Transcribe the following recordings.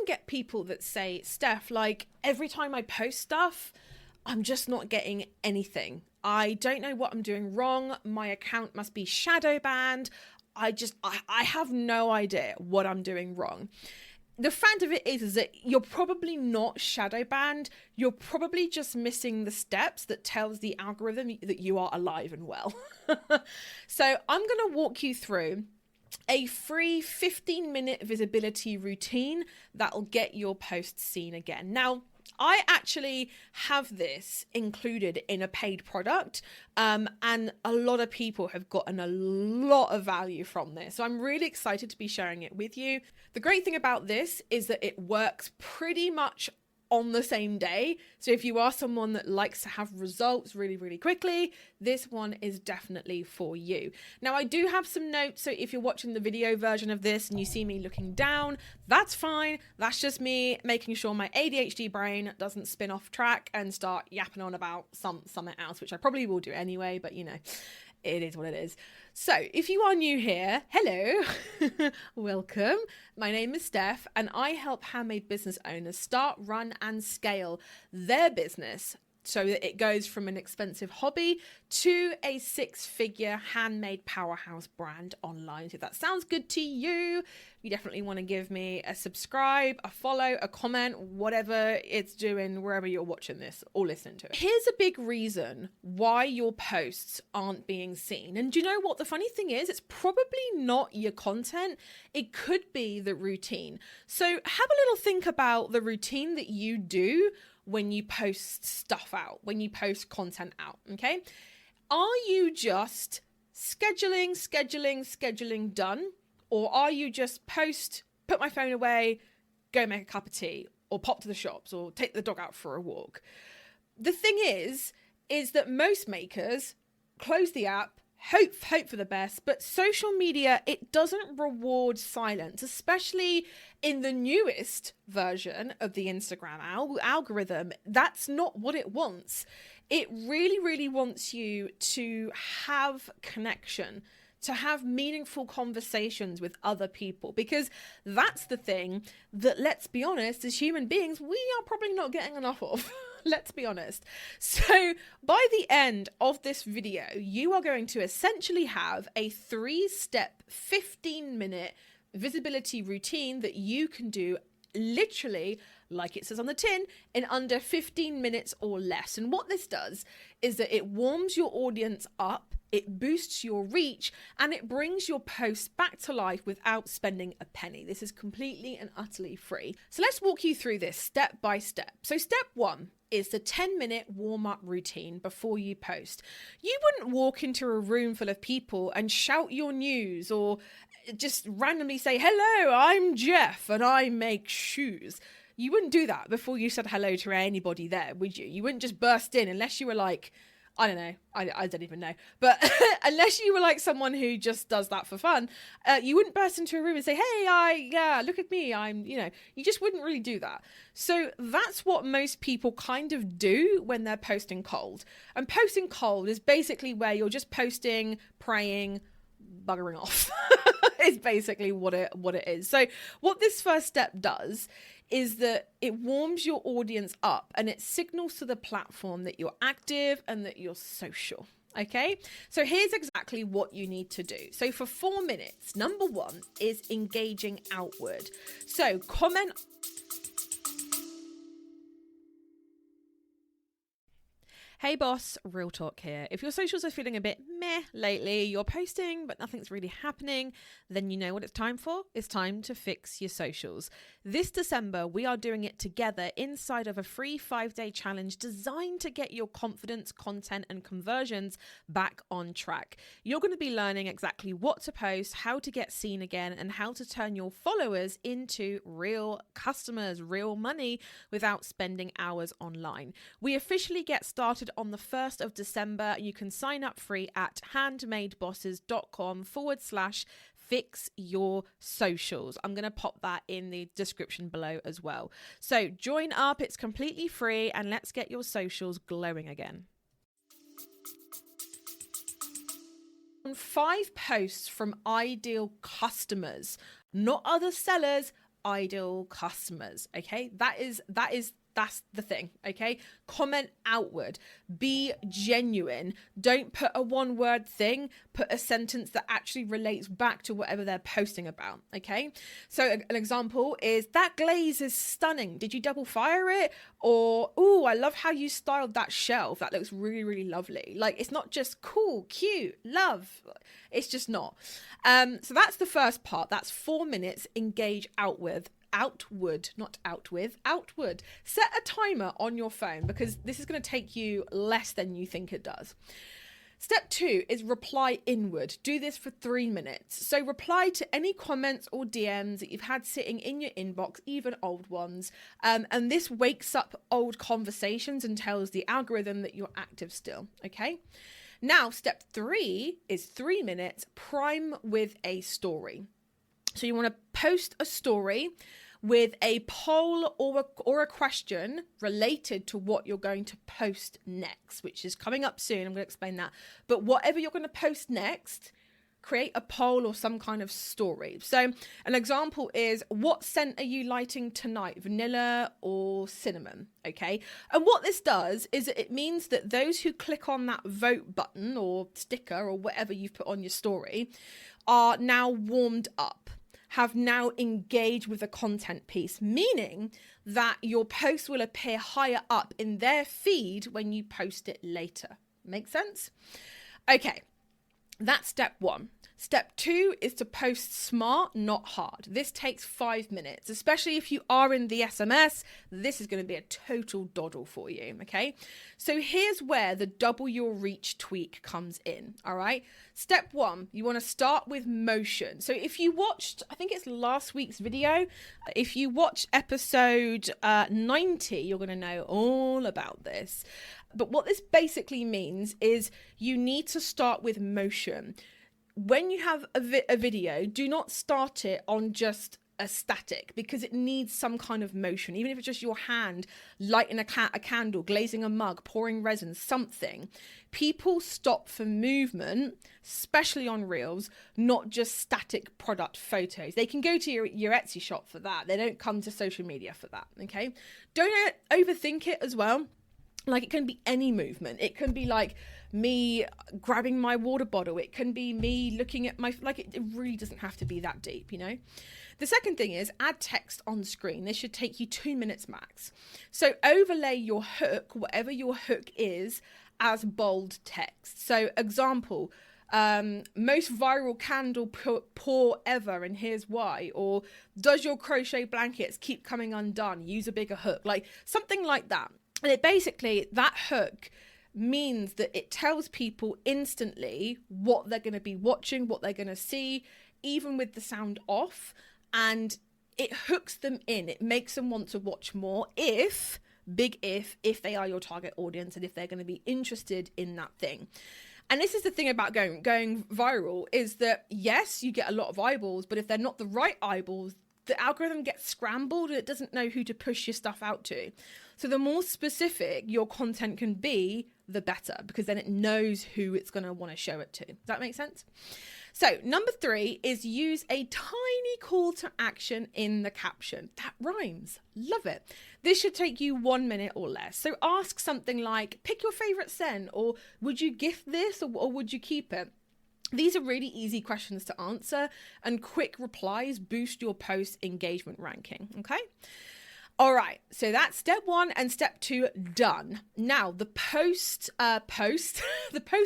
get people that say, Steph, like every time I post stuff, I'm just not getting anything. I don't know what I'm doing wrong. My account must be shadow banned. I have no idea what I'm doing wrong. The fact of it is that you're probably not shadow banned. You're probably just missing the steps that tells the algorithm that you are alive and well. So I'm going to walk you through a free 15-minute visibility routine that'll get your posts seen again. Now, I actually have this included in a paid product, and a lot of people have gotten a lot of value from this. So I'm really excited to be sharing it with you. The great thing about this is that it works pretty much on the same day. So if you are someone that likes to have results really, really quickly, this one is definitely for you. Now, I do have some notes. So if you're watching the video version of this and you see me looking down, that's fine. That's just me making sure my ADHD brain doesn't spin off track and start yapping on about something else, which I probably will do anyway, but you know, it is what it is. So if you are new here, hello, welcome. My name is Steph and I help handmade business owners start, run and scale their business so that it goes from an expensive hobby to a six-figure handmade powerhouse brand online. So if that sounds good to you, you definitely want to give me a subscribe, a follow, a comment, whatever it's doing, wherever you're watching this or listening to it. Here's a big reason why your posts aren't being seen. And do you know what the funny thing is? It's probably not your content. It could be the routine. So have a little think about the routine that you do when you post stuff out, when you post content out, okay? Are you just scheduling, done? Or are you just post, put my phone away, go make a cup of tea, or pop to the shops, or take the dog out for a walk? The thing is that most makers close the app, hope for the best, but social media, it doesn't reward silence, especially in the newest version of the Instagram algorithm. That's not what it wants. It really, really wants you to have connection, to have meaningful conversations with other people, because that's the thing that, let's be honest, as human beings, we are probably not getting enough of. Let's be honest. So by the end of this video, you are going to essentially have a 3-step 15-minute visibility routine that you can do literally, like it says on the tin, in under 15 minutes or less. And what this does is that it warms your audience up, it boosts your reach, and it brings your post back to life without spending a penny. This is completely and utterly free. So let's walk you through this step by step. So step 1 is the 10-minute warm-up routine before you post. You wouldn't walk into a room full of people and shout your news or just randomly say, hello, I'm Jeff and I make shoes. You wouldn't do that before you said hello to anybody there, would you? You wouldn't just burst in unless you were like, I don't know. I don't even know. But unless you were like someone who just does that for fun, you wouldn't burst into a room and say, hey, look at me. You just wouldn't really do that. So that's what most people kind of do when they're posting cold. And posting cold is basically where you're just posting, praying, buggering off. Is basically what it is. So what this first step does is that it warms your audience up and it signals to the platform that you're active and that you're social. Okay, so here's exactly what you need to do. So for 4 minutes, number 1 is engaging outward. So comment. Hey boss, real talk here. If your socials are feeling a bit meh lately, you're posting but nothing's really happening, then you know what it's time for? It's time to fix your socials. This December, we are doing it together inside of a free 5-day challenge designed to get your confidence, content, and conversions back on track. You're going to be learning exactly what to post, how to get seen again, and how to turn your followers into real customers, real money without spending hours online. We officially get started on the 1st of December. You can sign up free at handmadebosses.com/fix your socials. I'm going to pop that in the description below as well. So join up, it's completely free, and let's get your socials glowing again. 5 posts from ideal customers, not other sellers, ideal customers. Okay, that's the thing. Okay, comment outward, be genuine. Don't put a one word thing, put a sentence that actually relates back to whatever they're posting about. Okay, so an example is, that glaze is stunning, did you double fire it? Or, oh, I love how you styled that shelf, that looks really, really lovely. Like, it's not just cool, cute, love, it's just not. So that's the first part. That's 4 minutes. Engage outward. Not out with, outward. Set a timer on your phone, because this is going to take you less than you think it does. Step 2 is reply inward. Do this for 3 minutes. So reply to any comments or DMs that you've had sitting in your inbox, even old ones. And this wakes up old conversations and tells the algorithm that you're active still. Okay. Now, step 3 is 3 minutes. Prime with a story. So you want to post a story with a poll or a question related to what you're going to post next, which is coming up soon. I'm going to explain that. But whatever you're going to post next, create a poll or some kind of story. So an example is, what scent are you lighting tonight? Vanilla or cinnamon? Okay. And what this does is it means that those who click on that vote button or sticker or whatever you've put on your story are now warmed up, have now engaged with the content piece, meaning that your post will appear higher up in their feed when you post it later. Make sense? Okay, that's step 1. Step 2 is to post smart, not hard. This takes 5 minutes, especially if you are in the SMS. This is going to be a total doddle for you, okay? So here's where the double your reach tweak comes in, all right? Step 1, you want to start with motion. So if you watched, I think it's last week's video, if you watch episode 90, you're going to know all about this. But what this basically means is you need to start with motion. When you have a video, do not start it on just a static, because it needs some kind of motion. Even if it's just your hand lighting a candle, glazing a mug, pouring resin, something. People stop for movement, especially on Reels, not just static product photos. They can go to your Etsy shop for that. They don't come to social media for that, okay? Don't overthink it as well. Like, it can be any movement. It can be like me grabbing my water bottle. It can be me looking at my, like, it really doesn't have to be that deep, you know? The second thing is add text on screen. This should take you 2 minutes max. So overlay your hook, whatever your hook is, as bold text. So example, most viral candle pour ever, and here's why. Or, does your crochet blankets keep coming undone? Use a bigger hook. Like something like that. And it basically, that hook means that it tells people instantly what they're going to be watching, what they're going to see, even with the sound off. And it hooks them in. It makes them want to watch more if they are your target audience and if they're going to be interested in that thing. And this is the thing about going viral, is that, yes, you get a lot of eyeballs, but if they're not the right eyeballs, the algorithm gets scrambled and it doesn't know who to push your stuff out to. So the more specific your content can be, the better, because then it knows who it's going to want to show it to. Does that make sense? So number 3 is use a tiny call to action in the caption. That rhymes. Love it. This should take you 1 minute or less. So ask something like, pick your favorite scent, or would you gift this, or would you keep it? These are really easy questions to answer, and quick replies boost your post engagement ranking. Okay. All right, so that's step 1 and step 2 done. Now the post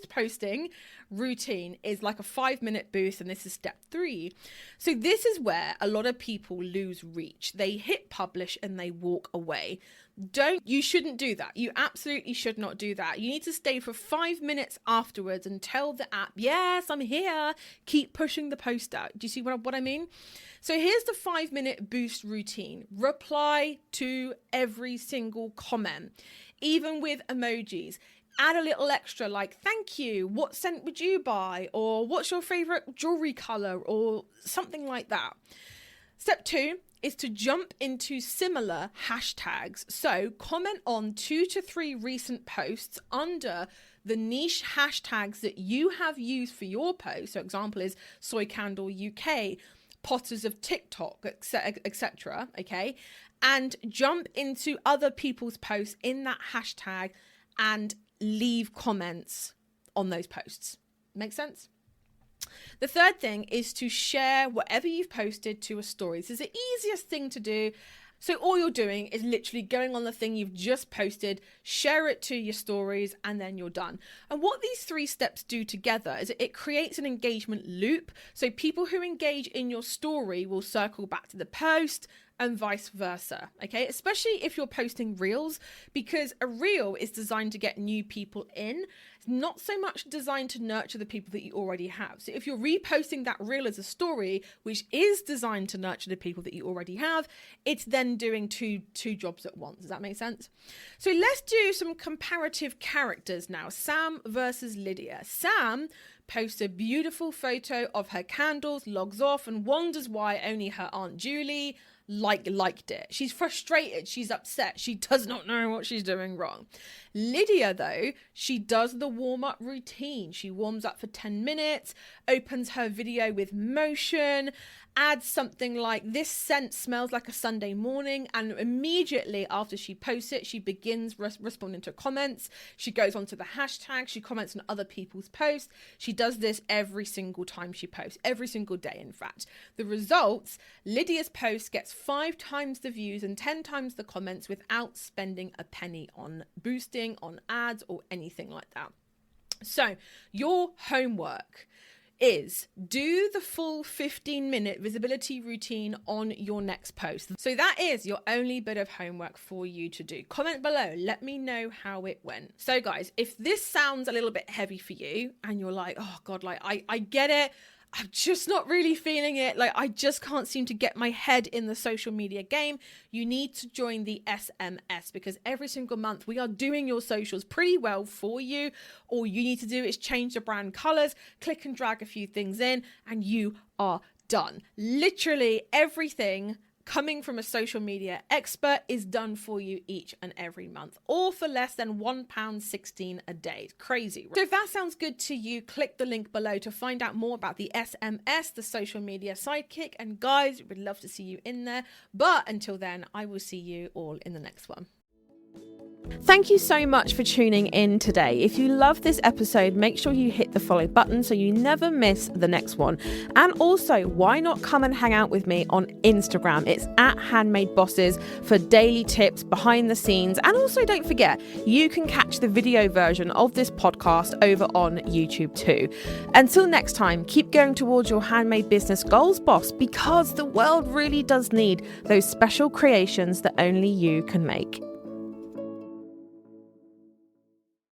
posting routine is like a 5-minute boost, and this is step 3. So this is where a lot of people lose reach. They hit publish and they walk away. You shouldn't do that. You absolutely should not do that. You need to stay for 5 minutes afterwards and tell the app, yes, I'm here. Keep pushing the post out. Do you see what I mean? So here's the 5-minute boost routine. Reply to every single comment, even with emojis. Add a little extra like, thank you, what scent would you buy? Or what's your favorite jewelry color? Or something like that. Step 2 is to jump into similar hashtags. So comment on 2 to 3 recent posts under the niche hashtags that you have used for your post. So example is Soy Candle UK. potters of TikTok, etc. Okay, and jump into other people's posts in that hashtag and leave comments on those posts. Make sense? The third thing is to share whatever you've posted to a story. This is the easiest thing to do. So all you're doing is literally going on the thing you've just posted, share it to your stories, and then you're done. And what these 3 steps do together is it creates an engagement loop. So people who engage in your story will circle back to the post and vice versa. Okay, especially if you're posting reels, because a reel is designed to get new people in. It's not so much designed to nurture the people that you already have. So if you're reposting that reel as a story, which is designed to nurture the people that you already have, it's then doing two jobs at once. Does that make sense? So let's do some comparative characters now. Sam versus Lydia. Sam posts a beautiful photo of her candles, logs off, and wonders why only her Aunt Julie liked it. She's frustrated, she's upset, she does not know what she's doing wrong. Lydia, though, she does the warm-up routine. She warms up for 10 minutes, opens her video with motion, adds something like, "This scent smells like a Sunday morning," and immediately after she posts it, she begins responding to comments. She goes onto the hashtag, she comments on other people's posts. She does this every single time she posts, every single day, in fact. The results: Lydia's post gets 5 times the views and 10 times the comments without spending a penny on boosting, on ads, or anything like that. So your homework is do the full 15-minute visibility routine on your next post. So that is your only bit of homework for you to do. Comment below, let me know how it went. So guys, if this sounds a little bit heavy for you and you're like, oh God, like I get it, I'm just not really feeling it, like I just can't seem to get my head in the social media game, you need to join the SMS, because every single month we are doing your socials pretty well for you. All you need to do is change the brand colors, click and drag a few things in, and you are done. Literally everything coming from a social media expert is done for you each and every month, all for less than £1.16 a day. It's crazy. So if that sounds good to you, click the link below to find out more about the SMS, the social media sidekick. And guys, we'd love to see you in there. But until then, I will see you all in the next one. Thank you so much for tuning in today. If you love this episode, make sure you hit the follow button so you never miss the next one. And also, why not come and hang out with me on Instagram? It's at Handmade Bosses for daily tips, behind the scenes. And also don't forget, you can catch the video version of this podcast over on YouTube too. Until next time, keep going towards your handmade business goals, boss, because the world really does need those special creations that only you can make.